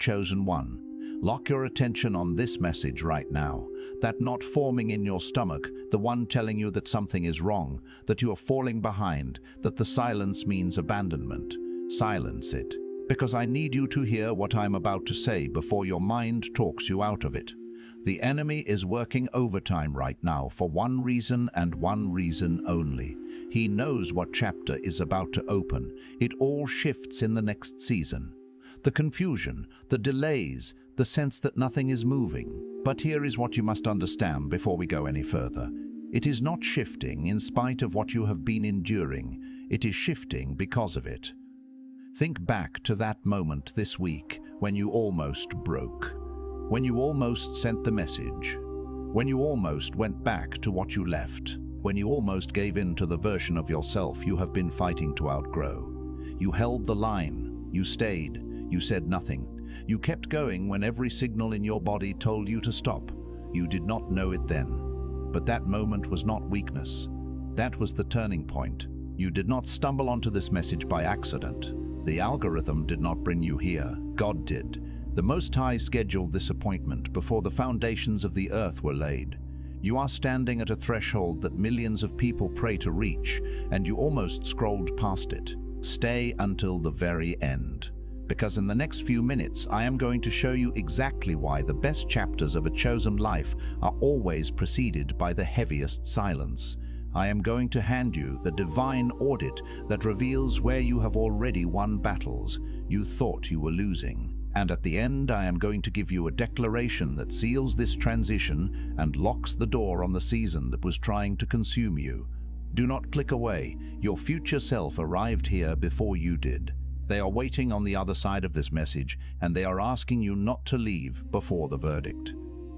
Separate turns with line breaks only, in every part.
chosen one. Lock your attention on this message right now. That knot forming in your stomach, the one telling you that something is wrong, that you are falling behind, that the silence means abandonment. Silence it, because I need you to hear what I'm about to say before your mind talks you out of it. The enemy is working overtime right now for one reason and one reason only. He knows what chapter is about to open. It all shifts in the next season. The confusion, the delays, the sense that nothing is moving. But here is what you must understand before we go any further. It is not shifting in spite of what you have been enduring. It is shifting because of it. Think back to that moment this week when you almost broke. When you almost sent the message. When you almost went back to what you left. When you almost gave in to the version of yourself you have been fighting to outgrow. You held the line. You stayed. You said nothing. You kept going when every signal in your body told you to stop. You did not know it then. But that moment was not weakness. That was the turning point. You did not stumble onto this message by accident. The algorithm did not bring you here. God did. The Most High scheduled this appointment before the foundations of the earth were laid. You are standing at a threshold that millions of people pray to reach, and you almost scrolled past it. Stay until the very end. Because in the next few minutes, I am going to show you exactly why the best chapters of a chosen life are always preceded by the heaviest silence. I am going to hand you the divine audit that reveals where you have already won battles you thought you were losing. And at the end, I am going to give you a declaration that seals this transition and locks the door on the season that was trying to consume you. Do not click away. Your future self arrived here before you did. They are waiting on the other side of this message, and they are asking you not to leave before the verdict.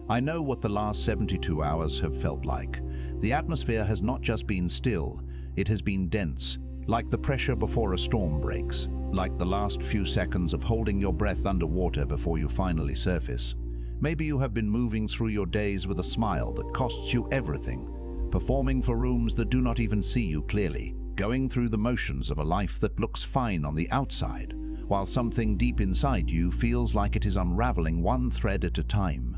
I know what the last 72 hours have felt like. The atmosphere has not just been still, it has been dense, like the pressure before a storm breaks, like the last few seconds of holding your breath underwater before you finally surface. Maybe you have been moving through your days with a smile that costs you everything, performing for rooms that do not even see you clearly, going through the motions of a life that looks fine on the outside, while something deep inside you feels like it is unraveling one thread at a time.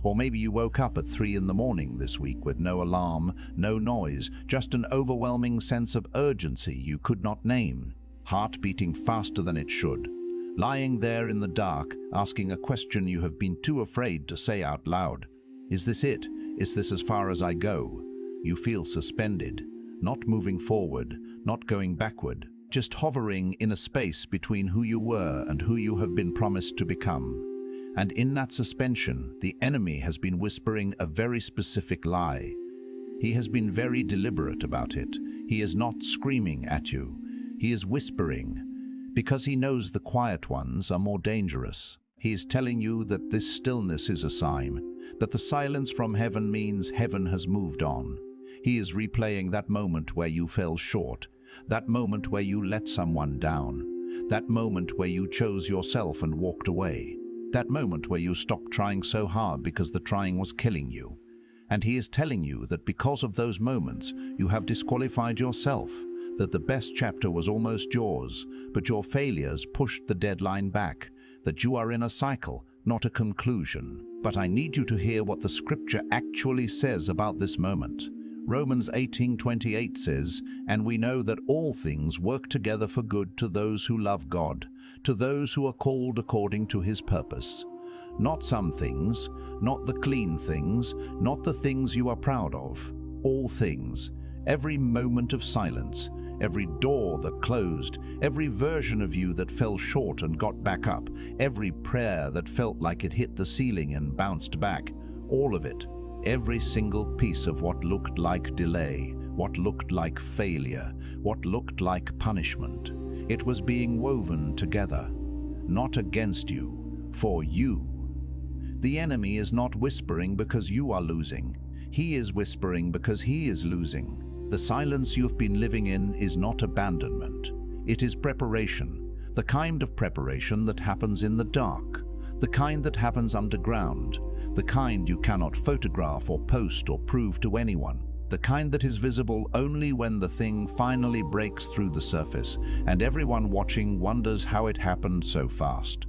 Or maybe you woke up at 3 in the morning this week with no alarm, no noise, just an overwhelming sense of urgency you could not name, heart beating faster than it should, lying there in the dark, asking a question you have been too afraid to say out loud. Is this it? Is this as far as I go? You feel suspended, not moving forward, not going backward, just hovering in a space between who you were and who you have been promised to become. And in that suspension, the enemy has been whispering a very specific lie. He has been very deliberate about it. He is not screaming at you. He is whispering, because he knows the quiet ones are more dangerous. He is telling you that this stillness is a sign, that the silence from heaven means heaven has moved on. He is replaying that moment where you fell short, that moment where you let someone down, that moment where you chose yourself and walked away. That moment where you stopped trying so hard because the trying was killing you. And he is telling you that because of those moments, you have disqualified yourself, that the best chapter was almost yours, but your failures pushed the deadline back, that you are in a cycle, not a conclusion. But I need you to hear what the scripture actually says about this moment. Romans 18:28 says, "And we know that all things work together for good to those who love God, to those who are called according to his purpose." Not some things, not the clean things, not the things you are proud of. All things. Every moment of silence, every door that closed, every version of you that fell short and got back up, every prayer that felt like it hit the ceiling and bounced back, all of it. Every single piece of what looked like delay, what looked like failure, what looked like punishment. It was being woven together, not against you, for you. The enemy is not whispering because you are losing. He is whispering because he is losing. The silence you've been living in is not abandonment. It is preparation, the kind of preparation that happens in the dark, the kind that happens underground, the kind you cannot photograph or post or prove to anyone, the kind that is visible only when the thing finally breaks through the surface and everyone watching wonders how it happened so fast.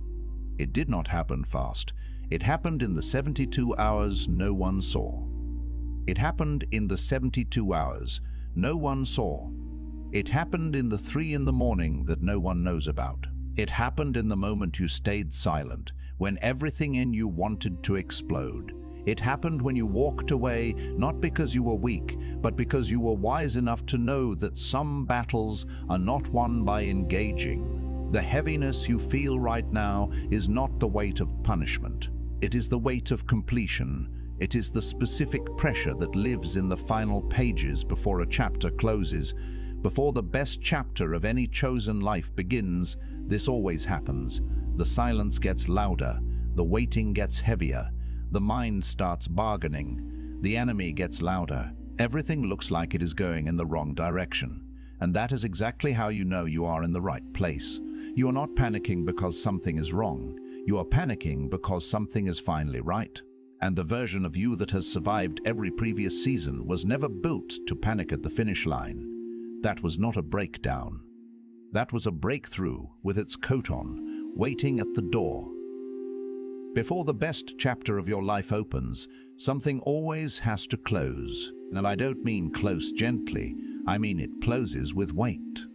It did not happen fast. It happened in the 72 hours no one saw. It happened in the 72 hours no one saw. It happened in the 3 in the morning that no one knows about. It happened in the moment you stayed silent, when everything in you wanted to explode. It happened when you walked away, not because you were weak, but because you were wise enough to know that some battles are not won by engaging. The heaviness you feel right now is not the weight of punishment. It is the weight of completion. It is the specific pressure that lives in the final pages before a chapter closes. Before the best chapter of any chosen life begins, this always happens. The silence gets louder, the waiting gets heavier, the mind starts bargaining, the enemy gets louder. Everything looks like it is going in the wrong direction. And that is exactly how you know you are in the right place. You are not panicking because something is wrong. You are panicking because something is finally right. And the version of you that has survived every previous season was never built to panic at the finish line. That was not a breakdown. That was a breakthrough with its coat on, waiting at the door. Before the best chapter of your life opens, something always has to close. And I don't mean close gently. I mean it closes with weight,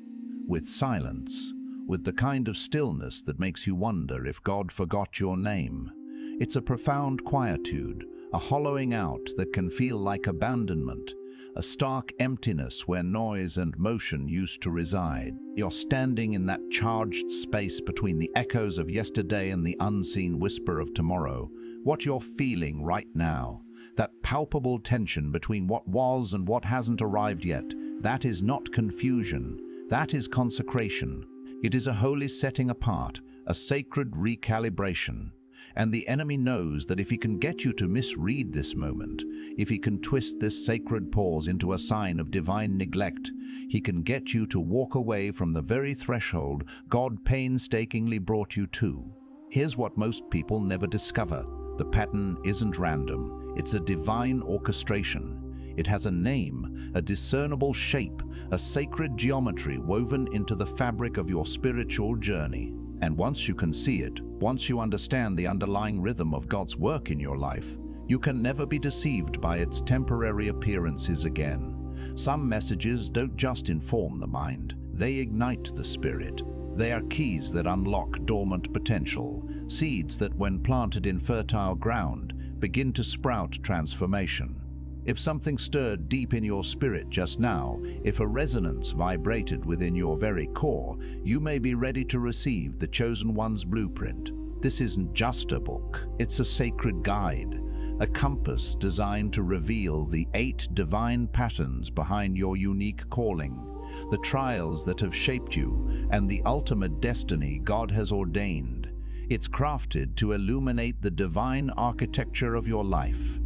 with silence, with the kind of stillness that makes you wonder if God forgot your name. It's a profound quietude, a hollowing out that can feel like abandonment, a stark emptiness where noise and motion used to reside. You're standing in that charged space between the echoes of yesterday and the unseen whisper of tomorrow. What you're feeling right now, that palpable tension between what was and what hasn't arrived yet, that is not confusion, that is consecration. It is a holy setting apart, a sacred recalibration. And the enemy knows that if he can get you to misread this moment, if he can twist this sacred pause into a sign of divine neglect, he can get you to walk away from the very threshold God painstakingly brought you to. Here's what most people never discover. The pattern isn't random. It's a divine orchestration. It has a name, a discernible shape, a sacred geometry woven into the fabric of your spiritual journey. And once you can see it, once you understand the underlying rhythm of God's work in your life, you can never be deceived by its temporary appearances again. Some messages don't just inform the mind, they ignite the spirit. They are keys that unlock dormant potential, seeds that, when planted in fertile ground, begin to sprout transformation. If something stirred deep in your spirit just now, if a resonance vibrated within your very core, you may be ready to receive the Chosen One's blueprint. This isn't just a book, it's a sacred guide, a compass designed to reveal the 8 divine patterns behind your unique calling, the trials that have shaped you, and the ultimate destiny God has ordained. It's crafted to illuminate the divine architecture of your life.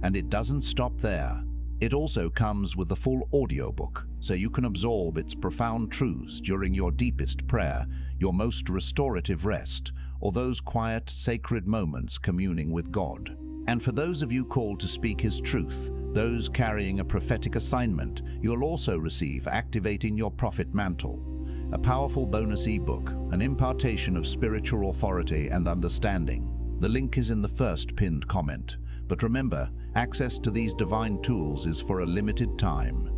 And it doesn't stop there. It also comes with a full audiobook, so you can absorb its profound truths during your deepest prayer, your most restorative rest, or those quiet, sacred moments communing with God. And for those of you called to speak His truth, those carrying a prophetic assignment, you'll also receive Activating Your Prophet Mantle, a powerful bonus ebook, an impartation of spiritual authority and understanding. The link is in the first pinned comment. But remember, access to these divine tools is for a limited time.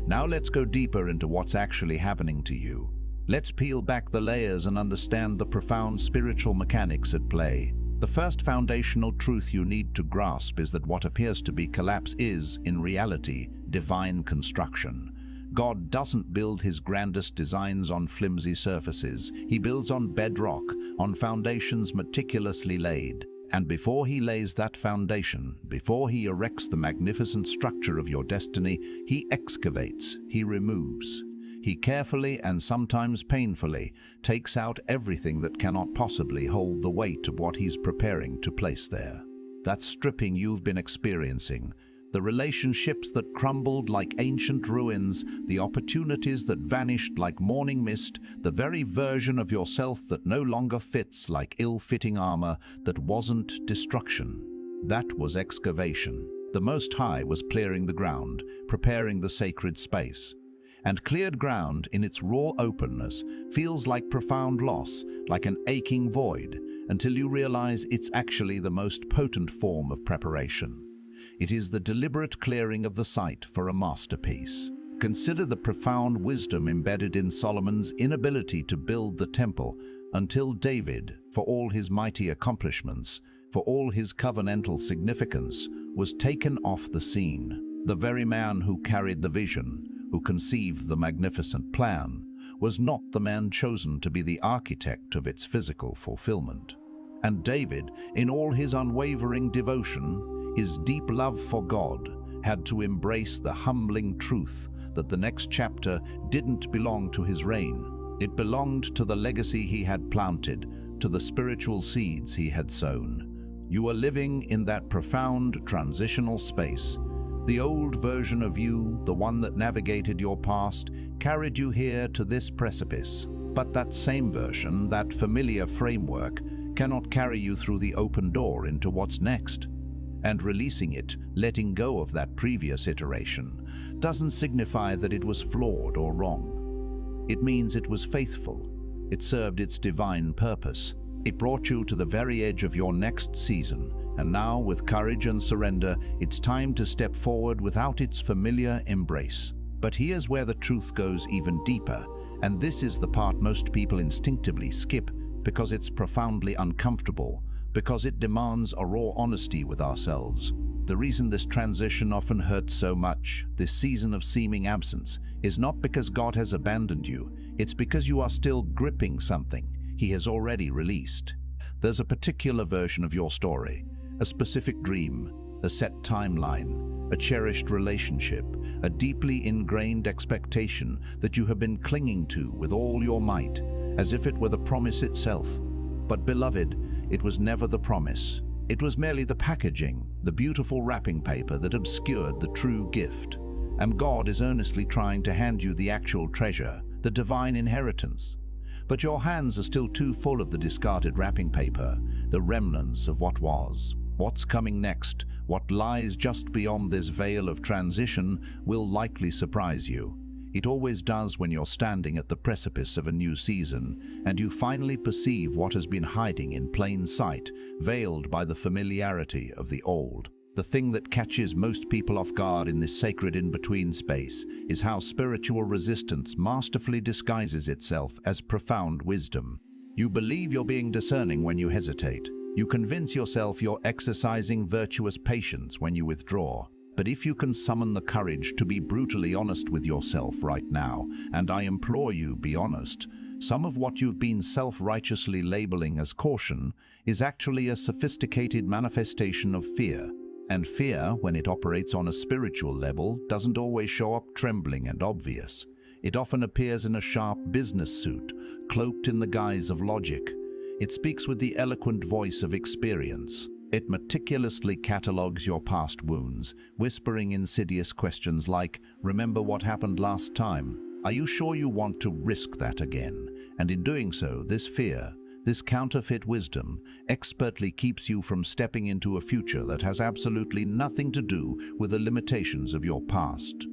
Now let's go deeper into what's actually happening to you. Let's peel back the layers and understand the profound spiritual mechanics at play. The first foundational truth you need to grasp is that what appears to be collapse is, in reality, divine construction. God doesn't build His grandest designs on flimsy surfaces. He builds on bedrock, on foundations meticulously laid. And before He lays that foundation, before He erects the magnificent structure of your destiny, He excavates, He removes. He carefully and sometimes painfully takes out everything that cannot possibly hold the weight of what He's preparing to place there. That stripping you've been experiencing, the relationships that crumbled like ancient ruins, the opportunities that vanished like morning mist, the very version of yourself that no longer fits like ill-fitting armor, that wasn't destruction. That was excavation. The Most High was clearing the ground, preparing the sacred space. And cleared ground in its raw openness feels like profound loss, like an aching void, until you realize it's actually the most potent form of preparation. It is the deliberate clearing of the site for a masterpiece. Consider the profound wisdom embedded in Solomon's inability to build the temple until David, for all his mighty accomplishments, for all his covenantal significance, was taken off the scene. The very man who carried the vision, who conceived the magnificent plan, was not the man chosen to be the architect of its physical fulfillment. And David, in all his unwavering devotion, his deep love for God, had to embrace the humbling truth that the next chapter didn't belong to his reign. It belonged to the legacy he had planted, to the spiritual seeds he had sown. You are living in that profound transitional space. The old version of you, the one that navigated your past, carried you here to this precipice. But that same version, that familiar framework, cannot carry you through the open door into what's next. And releasing it, letting go of that previous iteration, doesn't signify that it was flawed or wrong. It means it was faithful. It served its divine purpose. It brought you to the very edge of your next season, and now, with courage and surrender, it's time to step forward without its familiar embrace. But here's where the truth goes even deeper, and this is the part most people instinctively skip because it's profoundly uncomfortable, because it demands a raw honesty with ourselves. The reason this transition often hurts so much, this season of seeming absence, is not because God has abandoned you. It's because you are still gripping something He has already released. There's a particular version of your story, a specific dream, a set timeline, a cherished relationship, a deeply ingrained expectation that you have been clinging to with all your might, as if it were the promise itself. But beloved, it was never the promise. It was merely the packaging, the beautiful wrapping paper that obscured the true gift. And God is earnestly trying to hand you the actual treasure, the divine inheritance. But your hands are still too full of the discarded wrapping paper, the remnants of what was. What's coming next, what lies just beyond this veil of transition, will likely surprise you. It always does when you're standing at the precipice of a new season, and you finally perceive what has been hiding in plain sight, veiled by the familiarity of the old. The thing that catches most people off guard in this sacred in-between space is how spiritual resistance masterfully disguises itself as profound wisdom. You believe you're being discerning when you hesitate. You convince yourself you're exercising virtuous patience when you withdraw. But if you can summon the courage to be brutally honest with yourself right now, and I implore you, be honest, some of what you've been self-righteously labeling as caution is actually a sophisticated manifestation of fear. And fear, when it operates on a spiritual level, doesn't always show up trembling and obvious. It often appears in a sharp business suit, cloaked in the guise of logic. It speaks with the eloquent voice of experience. It meticulously catalogues your past wounds, whispering insidious questions like, "Remember what happened last time? Are you sure you want to risk that again?" And in doing so, this fear, this counterfeit wisdom, expertly keeps you from stepping into a future that has absolutely nothing to do with the limitations of your past.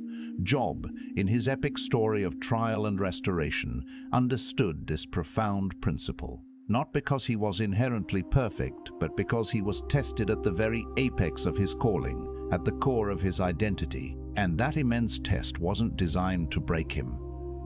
Job, in his epic story of trial and restoration, understood this profound principle. Not because he was inherently perfect, but because he was tested at the very apex of his calling, at the core of his identity. And that immense test wasn't designed to break him.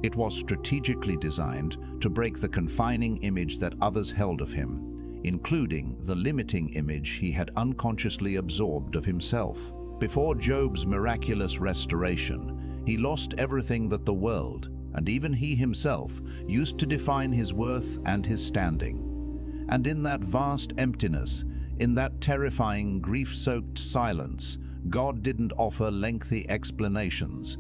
It was strategically designed to break the confining image that others held of him, including the limiting image he had unconsciously absorbed of himself. Before Job's miraculous restoration, he lost everything that the world, and even he himself, used to define his worth and his standing. And in that vast emptiness, in that terrifying, grief-soaked silence, God didn't offer lengthy explanations.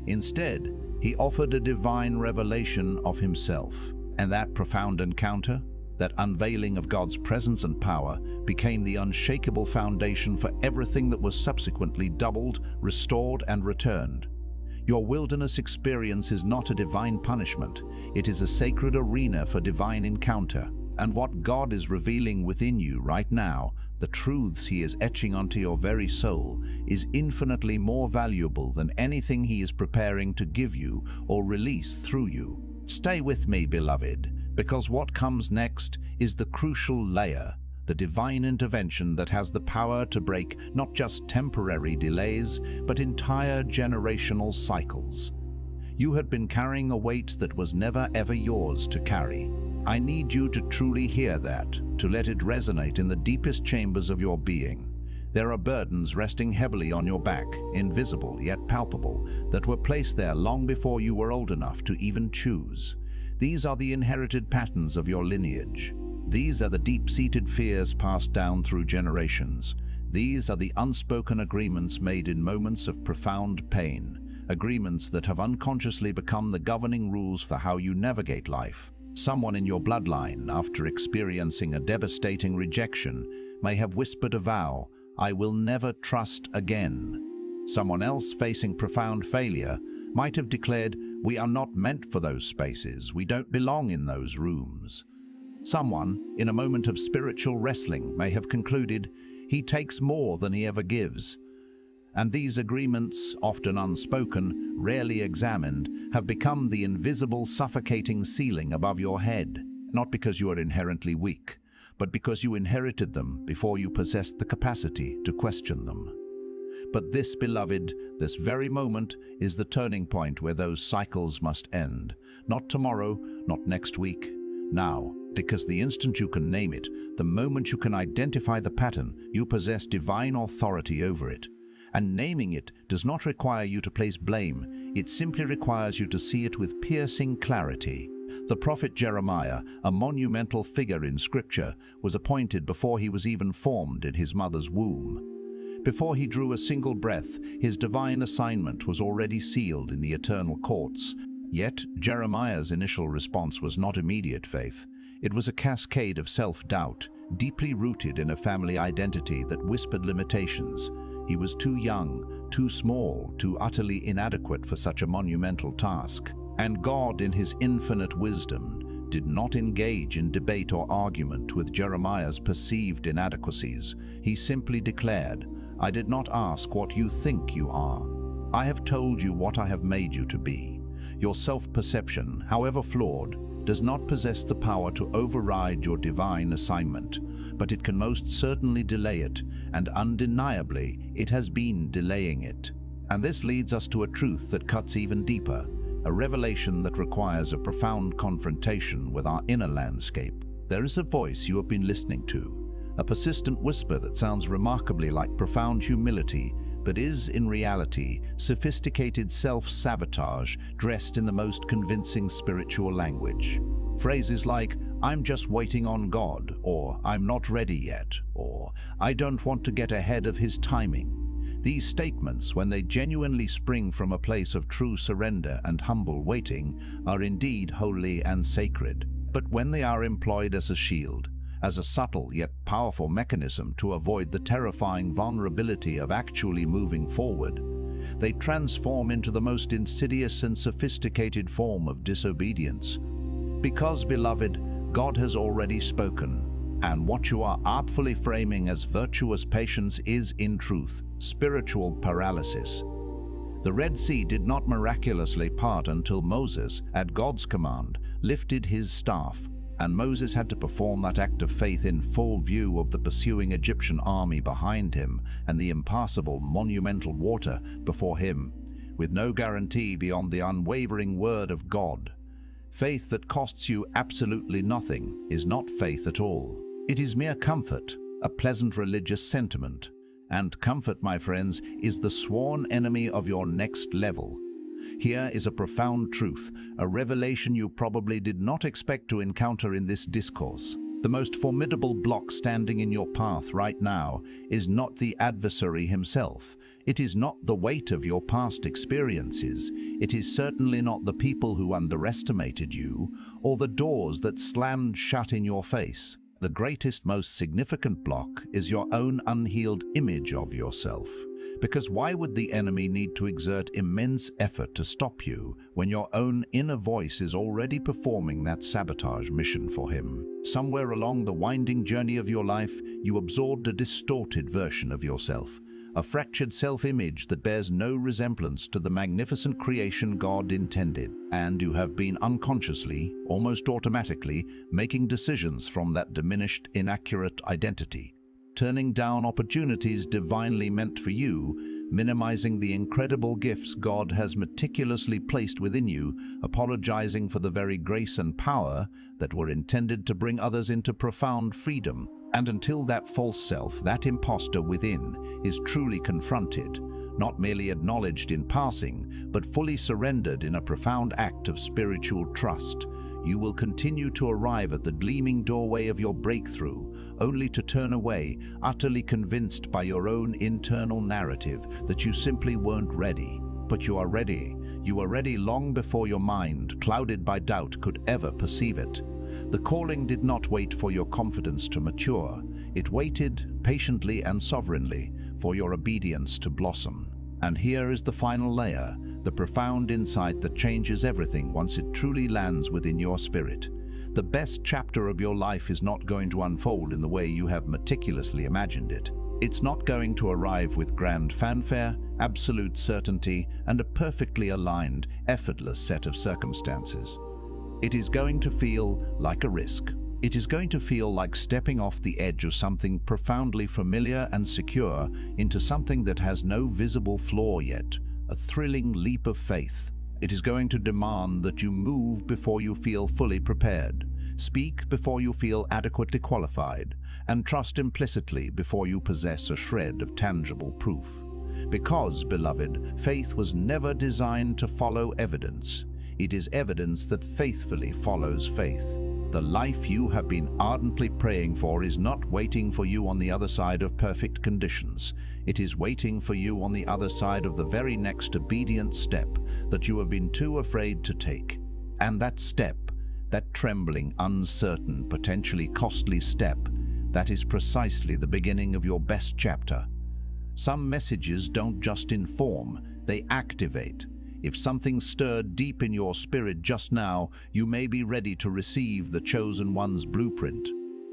Instead, He offered a divine revelation of Himself. And that profound encounter, that unveiling of God's presence and power, became the unshakable foundation for everything that was subsequently doubled, restored, and returned. Your wilderness experience is not a divine punishment. It is a sacred arena for divine encounter. And what God is revealing within you right now, the truths He is etching onto your very soul, is infinitely more valuable than anything He is preparing to give you or release through you. Stay with me, beloved, Because what comes next is the crucial layer, the divine intervention that has the power to break not just temporary delays, but entire generational cycles. You had been carrying a weight that was never ever yours to carry. I need you to truly hear that, to let it resonate in the deepest chambers of your being. There are burdens resting heavily on your back, invisible yet palpable, that were placed there long before you were old enough to even choose. These are the inherited patterns of your lineage. These are the deep-seated fears passed down through generations. These are the unspoken agreements made in moments of profound pain, agreements that have unconsciously become the governing rules for how you navigate life. Someone in your bloodline, after experiencing a devastating rejection, may have whispered a vow, "I will never trust again." Someone else facing profound failure might have declared, "We are not meant for those spaces, we don't belong in those rooms." Someone, in a moment of spiritual wrestling, may have concluded, "He takes more than he ever gives." And these agreements, often unspoken, rarely examined, have become the invisible, suffocating ceiling above your head, not because you are inherently weak, but because you inherited them before you possessed the capacity to question them. But this, beloved, this very moment is the turning point where those cycles must end. Not tomorrow, not next week, now. Because the instant you can name it, the moment you can identify the pattern, you possess divine authority over it. And naming it does not require you to place blame, it simply requires you to see it with piercing clarity. The prophet Jeremiah, a monumental figure in Scripture, was appointed before he was even formed in his mother's womb. Before he drew a single breath, his divine assignment was already sealed in the eternal courts. Yet, Jeremiah's initial response was not immediate faith. It was a cascade of self-doubt, deeply rooted in a family identity that whispered limitations. He was too young, too small, too utterly inadequate for such a monumental task. And God, in his infinite wisdom, did not engage in debate or argument with Jeremiah's perceived inadequacies. He simply declared, "I did not ask what you think you are. I have told you what I have made you to be. Your self-perception, however flawed, does not possess the power to override your divine assignment, but it can most certainly delay it, and undeniably, it has been delaying it." And this leads us to a truth that cuts even deeper, a revelation that requires a profound confrontation with our inner landscape. There is a voice you have been listening to, a persistent whisper that sounds remarkably like profound humility, but is, in reality, sophisticated self-sabotage dressed in the most convincing spiritual language. Phrases like, "I'm just waiting on God," or "I'm not ready yet," or "I don't want to get ahead of his timing." These statements, when they genuinely spring from a place of true surrender and humble waiting, are indeed holy and sacred. But when they are employed as a shield, as a subtle yet powerful mechanism to avoid the terrifying vulnerability of actually moving forward, they transform into the most insidious and sophisticated form of disobedience. Because, beloved, God has already spoken, and what you are artfully framing as virtuous patience is, in truth, spiritual paralysis. The Red Sea did not miraculously part until Moses, at God's command, lifted his staff, and Moses had to perform that act of faith in full view of the pursuing Egyptian army behind him and the impassable, monumental water before him, with no guarantee beyond the unwavering word of God. Faith that costs you absolutely nothing is not faith at all. It is mere comfort, a pleasant religious sentiment. And comfort, my friends, is the sworn enemy of your next level. Here is a profound truth, a revelation you probably did not expect to encounter in this discourse. The most formidable block standing in your path right now is not the adversary himself. It is not the weight of your past experiences. It is certainly not the people who underestimated you or the doors that slammed shut in your face. The greatest, most significant block is your own unhealed image of yourself. Because why would the enemy need to exert immense effort to stop you when your own inner voice is already performing that sabotage mission for him? Somewhere along the winding journey of your life, you absorbed a distorted version of yourself, a fractured self-image that bears no resemblance to the magnificent creation God intended, and you have been unconsciously, almost automatically, making decisions from that diminished, inaccurate identity, turning down opportunities divinely meant for you, minimizing the incredible gifts God has meticulously placed within you, apologizing for the very grace and power that were intended to bring others into profound freedom. And until that false self, that imposter within, is truly confronted, not merely acknowledged in passing, but fully surrendered in a profound act of spiritual trust, you will continue to arrive at the gleaming doorway of your breakthrough, only to turn away, utterly convinced by your own internal narrative that you simply weren't ready. But you are ready. You are ready long before your mind, clouded by doubt, could ever perceive it. The calling did not wait for your confidence to mature. It waited, patiently and sovereignly, for your obedience to blossom. And here is the final layer, the profound insight that changes everything once it truly lands within your spirit. The best chapter of your life is not going to unfold in the way you have meticulously imagined it. It's not going to arrive with grand fanfare, absolute certainty, and a perfectly aligned, effortless set of circumstances. It is going to feel like a risk. It is going to feel like stepping off the edge of something profoundly familiar and secure into something that has no visible flaw yet, a thrilling leap of faith. It is going to demand that you move before you feel fully prepared, speak before you feel adequately qualified, and trust implicitly before you possess a shred of tangible proof. Because, beloved, faith was never designed to follow evidence. It is evidence that faithfully follows faith. The life you have been ardently praying for is not waiting for you on the other side of perfect conditions. It is waiting for you on the other side of the very next obedient step that you have been too afraid to take. And that step, that trembling, uncertain, potentially costly step, that is precisely the beginning of your best chapter. Some messages don't just inform, they activate. If something stirred deep in your spirit just now, you may be ready to receive the Chosen One's blueprint.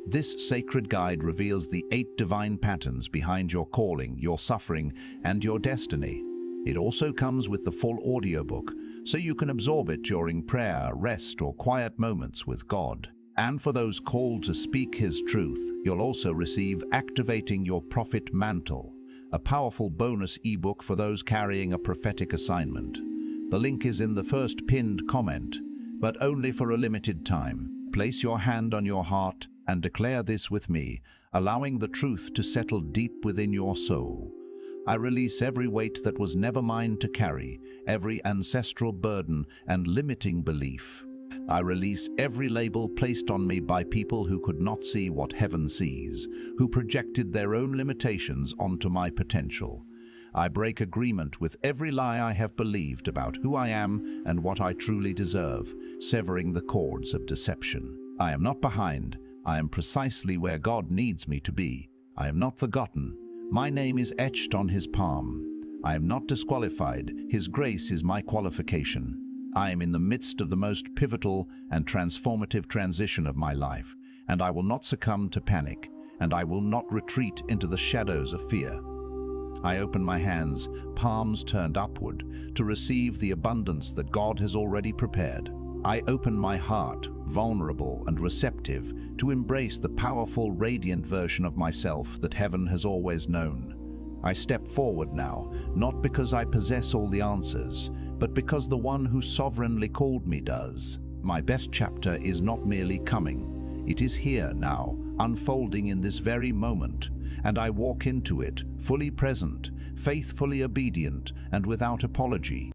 This sacred guide reveals the 8 divine patterns behind your calling, your suffering, and your destiny. It also comes with the full audiobook, so you can absorb it during prayer, rest, or quiet moments with God. And for those called to speak His truth, you'll also receive Activating Your Prophet Mantle, a powerful bonus ebook for those carrying a prophetic assignment. The link is in the first pinned comment, but only for a limited time. Place your hand on your heart and declare this with me, allowing the truth to settle deep within your soul. I release every weight that was never mine to carry, every ancestral burden and limiting belief. I release every label placed on me by people who could not see what heaven sees, who projected their own limitations onto my potential. I break agreement with every lie I have believed about who I am and what I truly deserve, severing the cords of deception. I am not behind. I am precisely where God needs me to be. I am not forgotten. My name is etched on His palm. I am not disqualified. His grace is my qualification. I am in the midst of the most pivotal and transformative transition of my life, and I will not succumb to panic, and I will not retreat into the shadows of fear. I open my hands, palms turned upward, to receive the abundance that God has already prepared. I open my heart, vulnerable and receptive, to embrace the powerful, radiant version of myself that heaven has always known. I step forward now, not because I possess all the answers, but because the one who sovereignly called me does. My best chapter is not merely coming. It is here now, unfolding in this very moment, and I walk into it, fully present, faithfully obedient, and without apology.